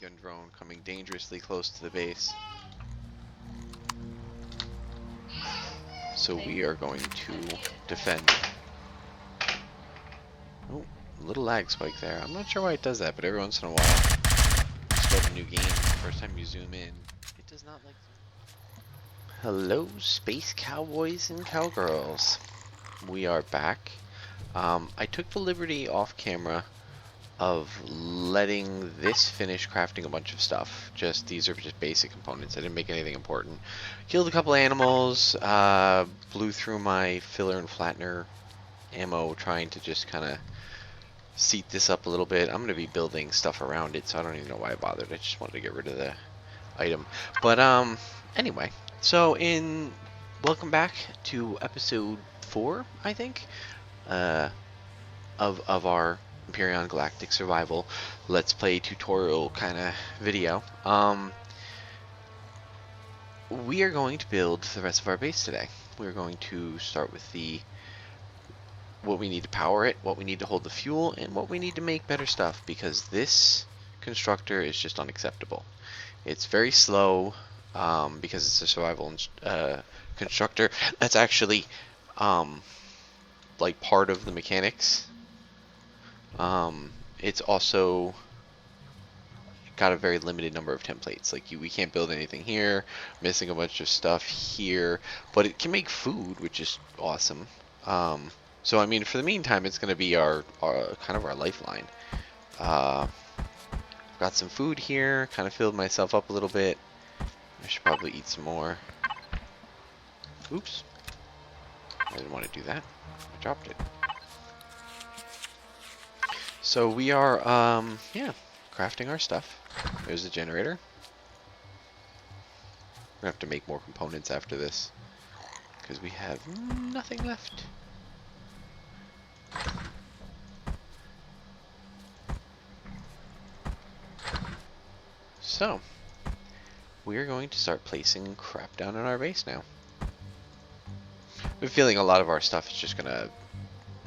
gun drone coming dangerously close to the base. So we are going to defend. Oh, a little lag spike there. I'm not sure why it does that, but every once in a while, you start a new game, the first time you zoom in, it does not like zoom. Hello, space cowboys and cowgirls. We are back. I took the liberty off camera of letting this finish crafting a bunch of stuff. These are just basic components. I didn't make anything important. Killed a couple animals, blew through my filler and flattener ammo trying to just kind of seat this up a little bit. I'm going to be building stuff around it, so I don't even know why I bothered. I just wanted to get rid of the item. But anyway, so welcome back to episode 4, I think, of our Empyrion Galactic Survival Let's Play tutorial kind of video. We are going to build the rest of our base today. We're going to start with what we need to power it, what we need to hold the fuel, and what we need to make better stuff, because this constructor is just unacceptable. It's very slow because it's a survival constructor. That's actually like part of the mechanics. It's also got a very limited number of templates. Like we can't build anything here, missing a bunch of stuff here, but it can make food, which is awesome. So I mean, for the meantime, it's going to be our kind of our lifeline. Got some food here, kind of filled myself up a little bit. I should probably eat some more. Oops, I didn't want to do that. I dropped it. So we are, yeah, crafting our stuff. There's the generator. We're gonna have to make more components after this, because we have nothing left. So, we are going to start placing crap down in our base now. I'm feeling a lot of our stuff is just gonna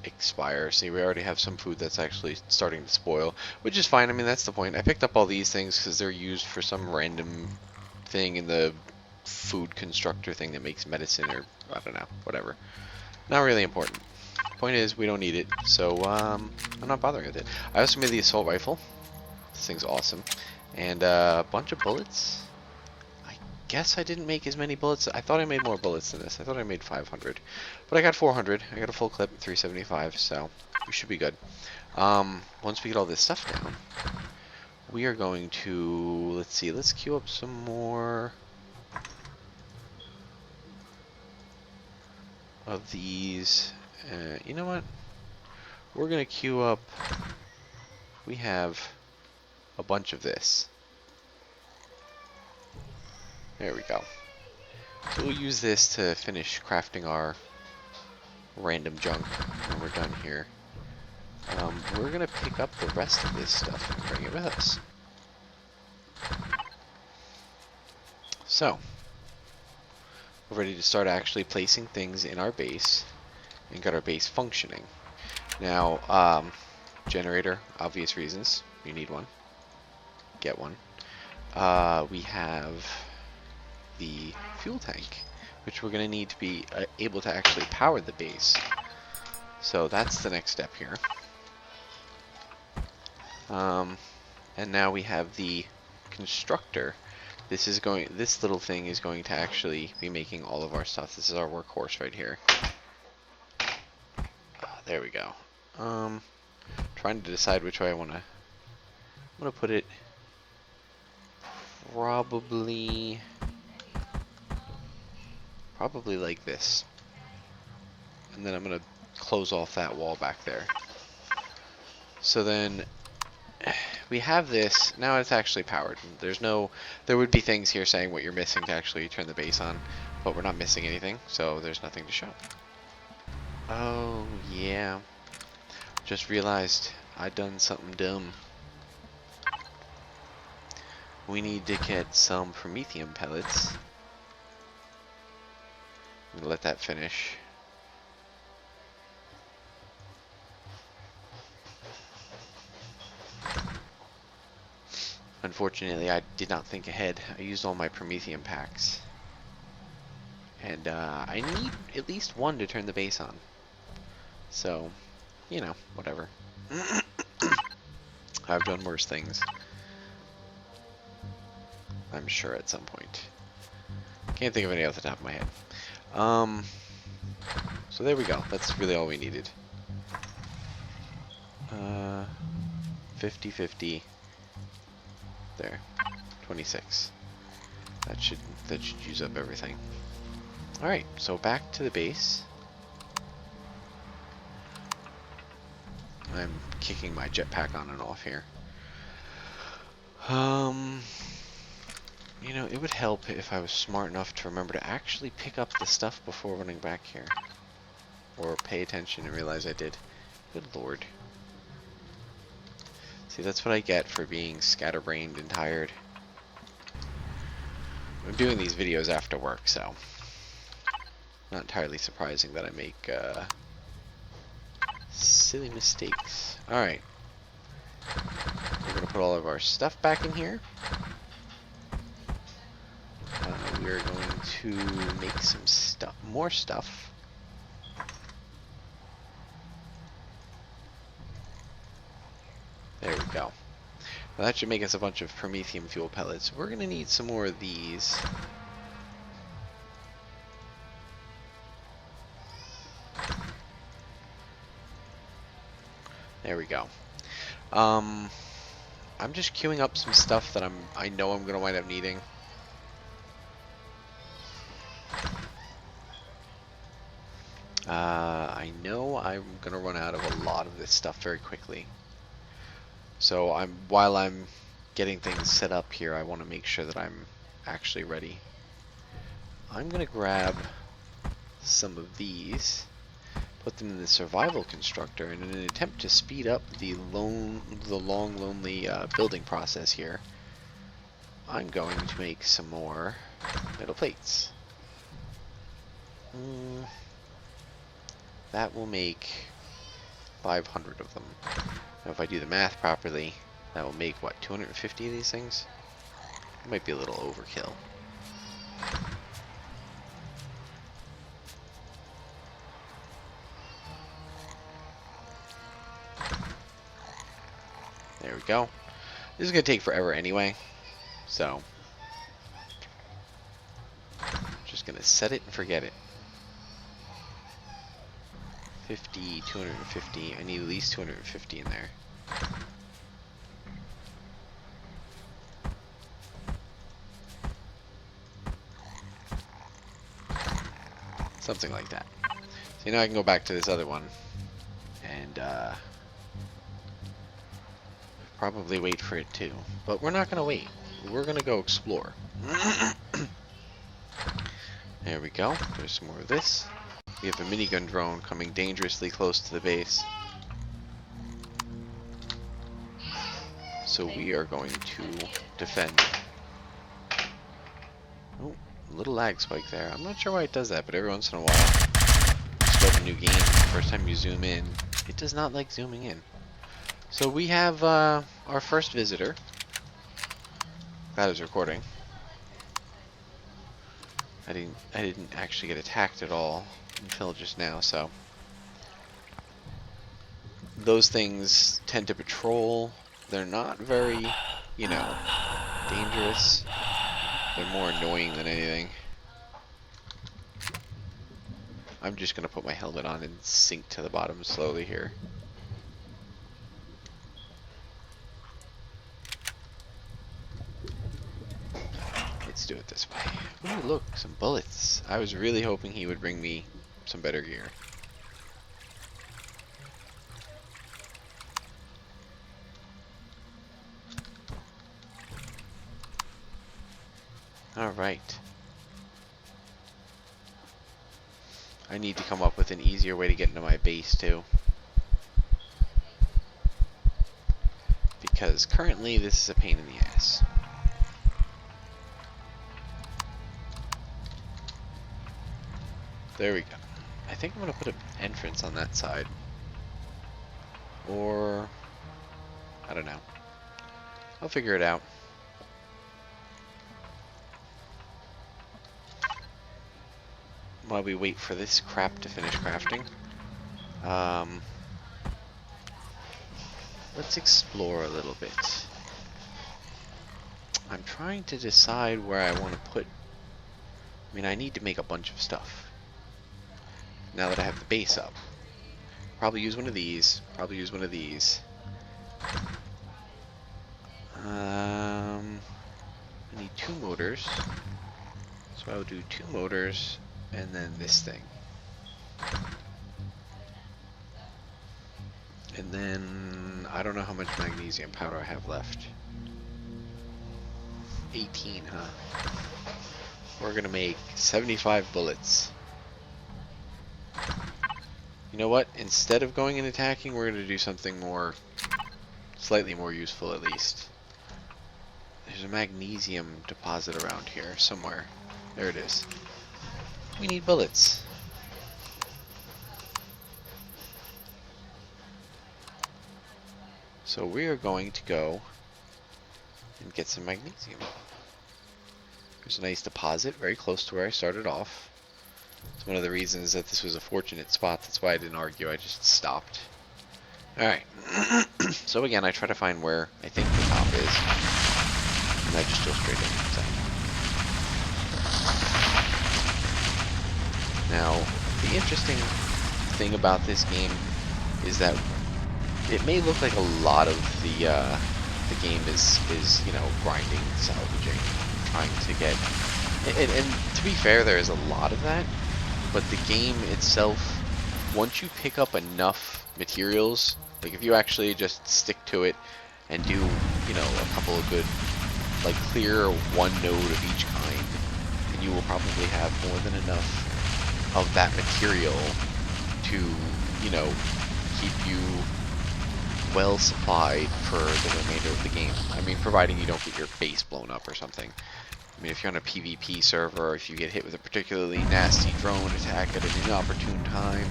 expire. See, we already have some food that's actually starting to spoil, which is fine. I mean, that's the point. I picked up all these things because they're used for some random thing in the food constructor thing that makes medicine, or I don't know, whatever. Not really important. Point is, we don't need it, so I'm not bothering with it. I also made the assault rifle. This thing's awesome. And a bunch of bullets. I guess I didn't make as many bullets. I thought I made more bullets than this. I thought I made 500. But I got 400. I got a full clip, 375, so we should be good. Once we get all this stuff down, we are going to, let's see, let's queue up some more of these. You know what? We're going to queue up, we have a bunch of this. There we go. So we'll use this to finish crafting our random junk when we're done here. We're going to pick up the rest of this stuff and bring it with us. So, we're ready to start actually placing things in our base and get our base functioning. Now, generator, obvious reasons. You need one. Get one. We have the fuel tank, which we're going to need to be able to actually power the base. So that's the next step here. And now we have the constructor. This little thing is going to actually be making all of our stuff. This is our workhorse right here. There we go. Trying to decide which way I want to. I'm going to put it probably like this. And then I'm going to close off that wall back there. So then we have this. Now it's actually powered. There would be things here saying what you're missing to actually turn the base on, but we're not missing anything, so there's nothing to show. Oh, yeah. Just realized I done something dumb. We need to get some promethium pellets. I'm gonna let that finish. Unfortunately, I did not think ahead. I used all my Prometheum packs. And I need at least one to turn the base on. So, you know, whatever. I've done worse things. I'm sure at some point. Can't think of any off the top of my head. So there we go. That's really all we needed. 50-50. There. 26. That should use up everything. Alright, so back to the base. I'm kicking my jetpack on and off here. You know, it would help if I was smart enough to remember to actually pick up the stuff before running back here. Or pay attention and realize I did. Good lord. See, that's what I get for being scatterbrained and tired. I'm doing these videos after work, so not entirely surprising that I make silly mistakes. Alright. We're going to put all of our stuff back in here. We're going to make some stuff, more stuff. There we go. Well, that should make us a bunch of Prometheum fuel pellets. We're going to need some more of these. There we go. I'm just queuing up some stuff that I know I'm going to wind up needing. I know I'm going to run out of a lot of this stuff very quickly. So while I'm getting things set up here, I want to make sure that I'm actually ready. I'm going to grab some of these, put them in the survival constructor, and in an attempt to speed up the long, lonely building process here, I'm going to make some more metal plates. That will make 500 of them. Now if I do the math properly, that will make, what, 250 of these things? It might be a little overkill. There we go. This is going to take forever anyway, so just going to set it and forget it. 50, 250. I need at least 250 in there. Something like that. So now I can go back to this other one and probably wait for it too. But we're not going to wait. We're going to go explore. There we go. There's some more of this. We have a minigun drone coming dangerously close to the base. So we are going to defend. Oh, a little lag spike there. I'm not sure why it does that, but every once in a while, you start a new game, the first time you zoom in, it does not like zooming in. So we have our first visitor. That is recording. I didn't actually get attacked at all until just now, so those things tend to patrol. They're not very, you know, dangerous. They're more annoying than anything. I'm just gonna put my helmet on and sink to the bottom slowly here. Let's do it this way. Ooh, look, some bullets. I was really hoping he would bring me some better gear. Alright. I need to come up with an easier way to get into my base too. Because currently this is a pain in the ass. There we go. I think I'm going to put an entrance on that side. Or, I don't know. I'll figure it out. while we wait for this crap to finish crafting, let's explore a little bit. I'm trying to decide where I want to put. I mean, I need to make a bunch of stuff. Now that I have the base up. Probably use one of these. Probably use one of these. I need 2 motors. So I'll do 2 motors and then this thing. And then I don't know how much magnesium powder I have left. 18, huh? We're gonna make 75 bullets. You know what? Instead of going and attacking, we're gonna do something more, slightly more useful at least. There's a magnesium deposit around here somewhere. There it is. We need bullets. So we are going to go and get some magnesium. There's a nice deposit very close to where I started off. It's one of the reasons that this was a fortunate spot. That's why I didn't argue. I just stopped. Alright. So again, I try to find where I think the top is. And I just go straight in. So. Now, the interesting thing about this game is that it may look like a lot of the game is you know, grinding, salvaging, trying to get, and to be fair, there is a lot of that, but the game itself, once you pick up enough materials, like if you actually just stick to it and do, you know, a couple of good, like clear one node of each kind, then you will probably have more than enough of that material to, you know, keep you well supplied for the remainder of the game. I mean, providing you don't get your base blown up or something. I mean, if you're on a PvP server, if you get hit with a particularly nasty drone attack at an inopportune time,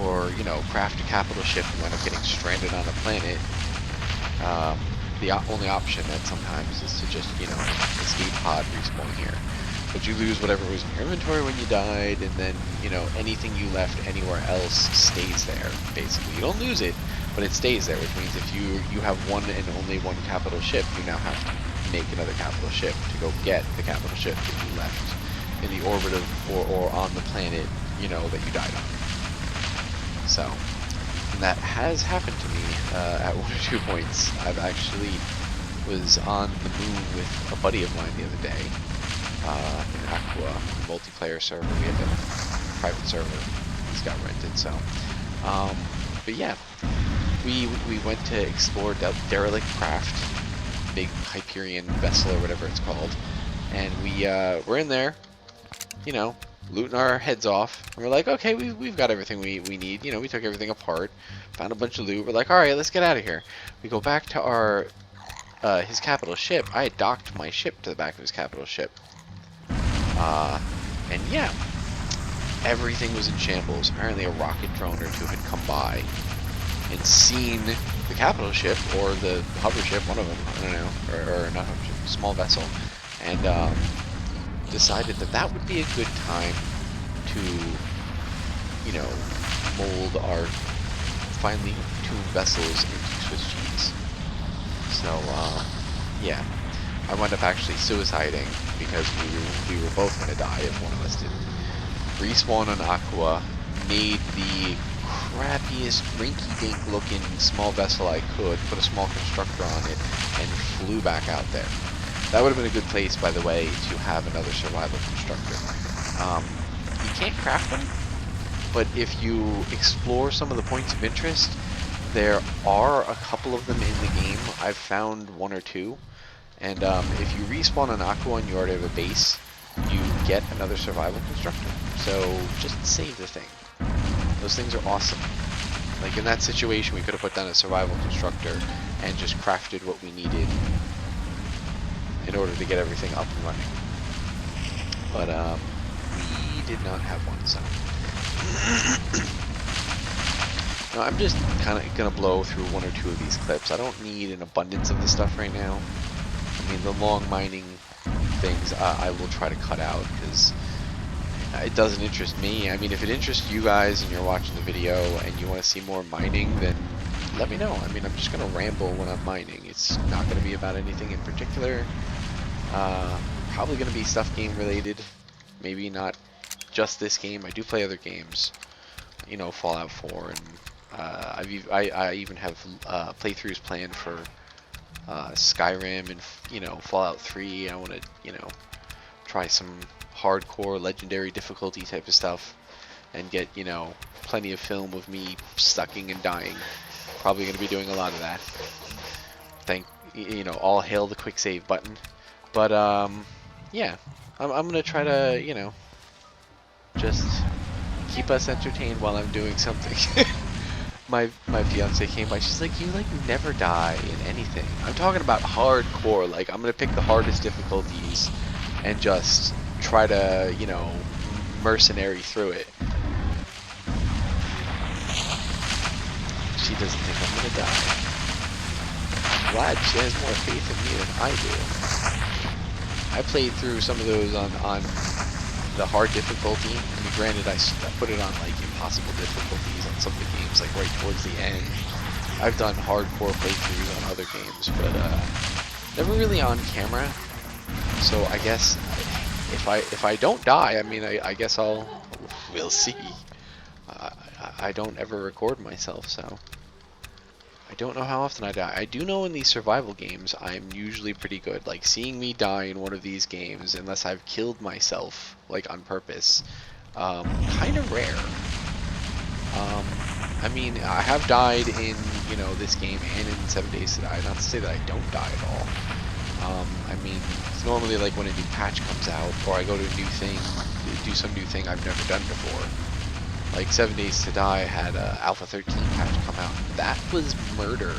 or, you know, craft a capital ship and wind up getting stranded on a planet, the only option that sometimes is to just, you know, escape pod, respawn here. But you lose whatever was in your inventory when you died, and then, you know, anything you left anywhere else stays there, basically. You don't lose it, but it stays there, which means if you have one and only one capital ship, you now have to make another capital ship to go get the capital ship that you left in the orbit of, or on the planet, you know, that you died on. So, and that has happened to me at 1 or 2 points. I've actually was on the moon with a buddy of mine the other day, in Aqua, multiplayer server. We have a private server. He's got rented, so. But yeah, we went to explore Derelict Craft, big Empyrion vessel or whatever it's called, and we're in there, you know, looting our heads off. And we're like, okay, we've got everything we need. You know, we took everything apart, found a bunch of loot. We're like, all right, let's get out of here. We go back to our his capital ship. I had docked my ship to the back of his capital ship. And yeah, everything was in shambles. Apparently a rocket drone or two had come by and seen the capital ship, or the hover ship, one of them, I don't know, or not hover ship, small vessel, and decided that that would be a good time to, you know, mold our finely tuned vessels into Swiss cheese. So, yeah. I wound up actually suiciding because we were both going to die if one of us didn't. Respawn on Aqua, made the crappiest rinky-dink looking small vessel I could, put a small constructor on it, and flew back out there. That would have been a good place, by the way, to have another survival constructor. You can't craft them, but if you explore some of the points of interest, there are a couple of them in the game. I've found 1 or 2. And if you respawn on Aqua and you already have a base, you get another survival constructor. So just save the thing. Those things are awesome. Like in that situation, we could have put down a survival constructor and just crafted what we needed in order to get everything up and running. But we did not have one, so. Now, I'm just kind of going to blow through 1 or 2 of these clips. I don't need an abundance of this stuff right now. I mean, the long mining things I will try to cut out, because it doesn't interest me. I mean, if it interests you guys and you're watching the video and you want to see more mining, then let me know. I mean, I'm just going to ramble when I'm mining. It's not going to be about anything in particular. Probably going to be stuff game related. Maybe not just this game. I do play other games. You know, Fallout 4, and I even have playthroughs planned for Skyrim and, you know, Fallout 3. I want to, you know, try some hardcore legendary difficulty type of stuff and get, you know, plenty of film of me sucking and dying. Probably going to be doing a lot of that. You know, all hail the quick save button. But yeah, I'm going to try to, you know, just keep us entertained while I'm doing something. my fiance came by, she's like, you like never die in anything. I'm talking about hardcore. Like, I'm going to pick the hardest difficulties and just try to, you know, mercenary through it. She doesn't think I'm gonna die. I'm glad she has more faith in me than I do. I played through some of those on the hard difficulty. I mean, granted, I put it on like impossible difficulties on some of the games, like right towards the end. I've done hardcore playthroughs on other games, but never really on camera. So I guess if I don't die, I mean, I guess we'll see. I don't ever record myself, so I don't know how often I die. I do know in these survival games, I'm usually pretty good. Like, seeing me die in one of these games, unless I've killed myself, like, on purpose, kind of rare. I mean, I have died in, you know, this game and in 7 Days to Die. Not to say that I don't die at all. I mean, it's normally like when a new patch comes out, or I go to a new thing, do some new thing I've never done before. Like 7 Days to Die had a Alpha 13 patch come out. That was murder.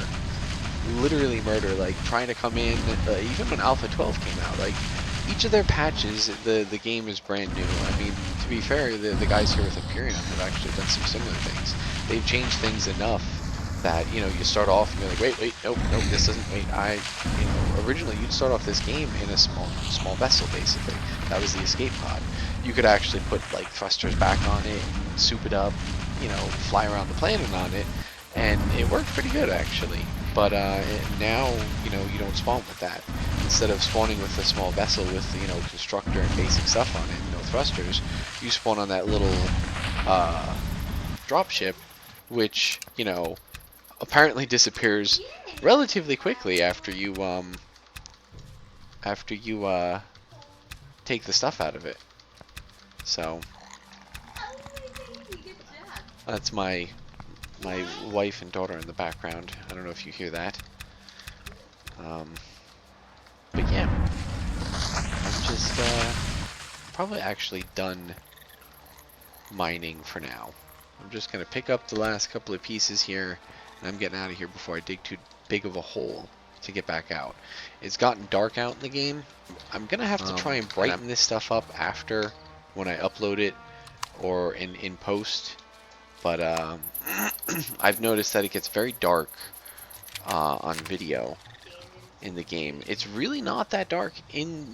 Literally murder. Like trying to come in, even when Alpha 12 came out. Like each of their patches, the game is brand new. I mean, to be fair, the guys here with Empyrion have actually done some similar things. They've changed things enough that, you know, you start off and you're like, wait, nope, this doesn't, you know, originally you'd start off this game in a small vessel, basically. That was the escape pod. You could actually put, like, thrusters back on it, soup it up, you know, fly around the planet on it, and it worked pretty good, actually. But now, you know, you don't spawn with that. Instead of spawning with a small vessel with, you know, constructor and basic stuff on it, no thrusters, you spawn on that little dropship, which, you know, apparently disappears relatively quickly after you take the stuff out of it. So that's my wife and daughter in the background. I don't know if you hear that. But yeah, I'm just probably actually done mining for now. I'm just gonna pick up the last couple of pieces here, and I'm getting out of here before I dig too big of a hole to get back out. It's gotten dark out in the game. I'm gonna have to try and brighten this stuff up after, when I upload it or in post. But I've noticed that it gets very dark on video in the game. It's really not that dark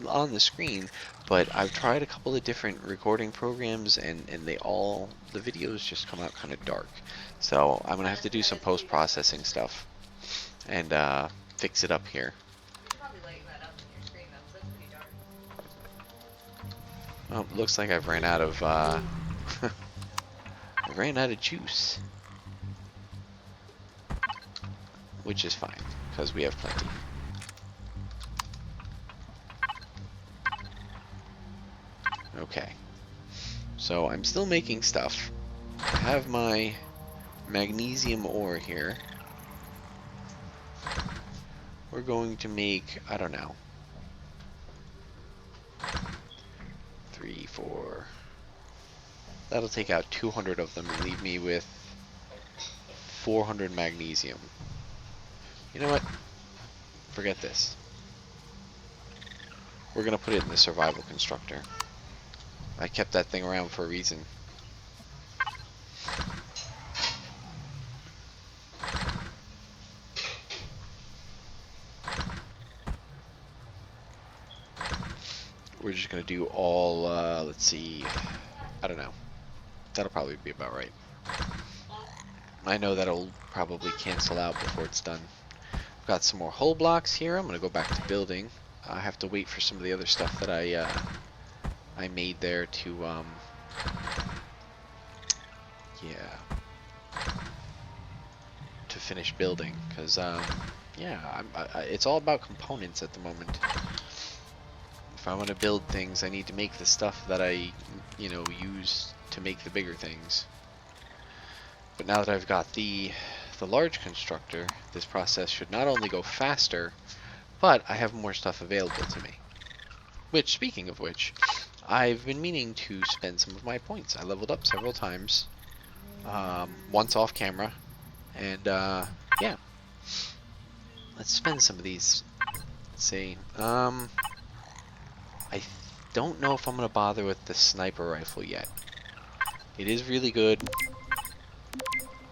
on the screen, but I've tried a couple of different recording programs, and the videos just come out kind of dark. So I'm gonna have to do some post-processing stuff and fix it up here. Well, looks like I've ran out of I ran out of juice, which is fine because we have plenty. Okay, so I'm still making stuff. I have my magnesium ore here. We're going to make, I don't know, 3, 4. That'll take out 200 of them and leave me with 400 magnesium. You know what? Forget this. We're gonna put it in the survival constructor. I kept that thing around for a reason. We're just gonna do all, let's see, I don't know. That'll probably be about right. I know that'll probably cancel out before it's done. I've got some more hull blocks here. I'm gonna go back to building. I have to wait for some of the other stuff that I made there to yeah, to finish building, because yeah, it's all about components at the moment. If I want to build things, I need to make the stuff that I, you know, use to make the bigger things. But now that I've got the large constructor, this process should not only go faster, but I have more stuff available to me. Which, speaking of which, I've been meaning to spend some of my points. I leveled up several times, once off camera, and yeah, let's spend some of these. Let's see. I don't know if I'm gonna bother with the sniper rifle yet. It is really good,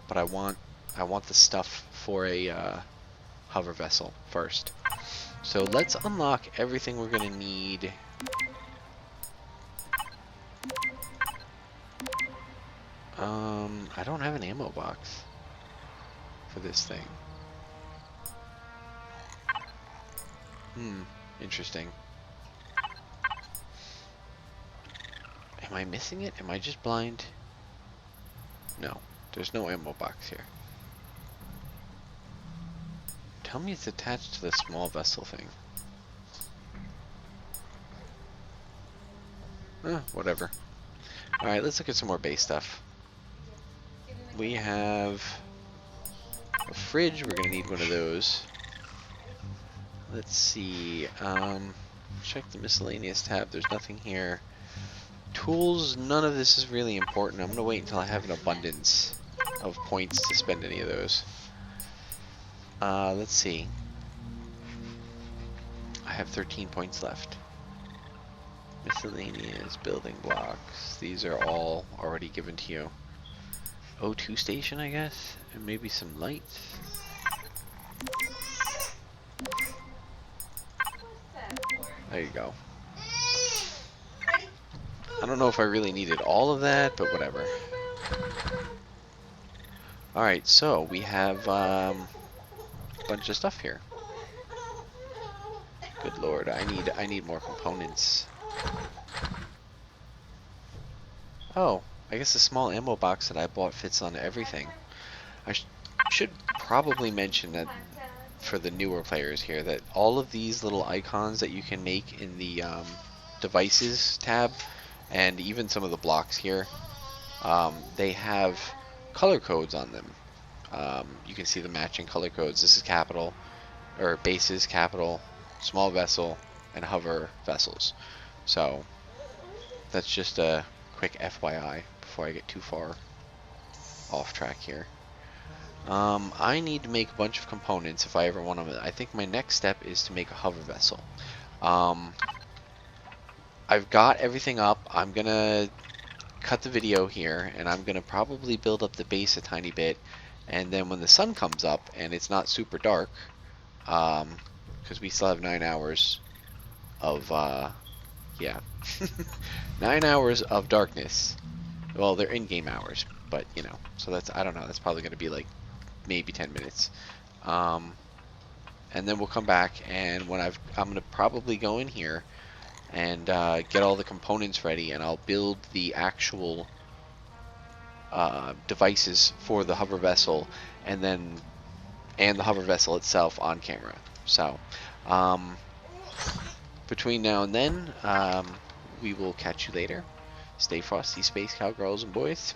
but I want the stuff for a hover vessel first. So let's unlock everything we're gonna need. I don't have an ammo box for this thing. Interesting. Am I missing it? Am I just blind? No, there's no ammo box here. Tell me it's attached to the small vessel thing. Whatever. Alright, let's look at some more base stuff. We have a fridge. We're gonna need one of those. Let's see. Check the miscellaneous tab. There's nothing here. Tools, none of this is really important. I'm gonna wait until I have an abundance of points to spend any of those. Let's see. I have 13 points left. Miscellaneous, building blocks. These are all already given to you. O2 station, I guess, and maybe some lights. There you go. I don't know if I really needed all of that, but whatever. Alright, so we have a bunch of stuff here. Good lord, I need more components. Oh, I guess the small ammo box that I bought fits on everything. I should probably mention that for the newer players here, that all of these little icons that you can make in the devices tab, and even some of the blocks here, they have color codes on them. You can see the matching color codes. This is capital, or bases, capital, small vessel, and hover vessels. So that's just a quick FYI before I get too far off track here. I need to make a bunch of components if I ever want to. I think my next step is to make a hover vessel. I've got everything up. I'm gonna cut the video here, and I'm gonna probably build up the base a tiny bit, and then when the sun comes up and it's not super dark, because we still have 9 hours of yeah 9 hours of darkness. Well, they're in-game hours, but you know, so that's, I don't know, that's probably gonna be like maybe 10 minutes. And then we'll come back, and when I'm gonna probably go in here and get all the components ready, and I'll build the actual devices for the hover vessel, and the hover vessel itself on camera. So between now and then, we will catch you later. Stay frosty, space cowgirls and boys.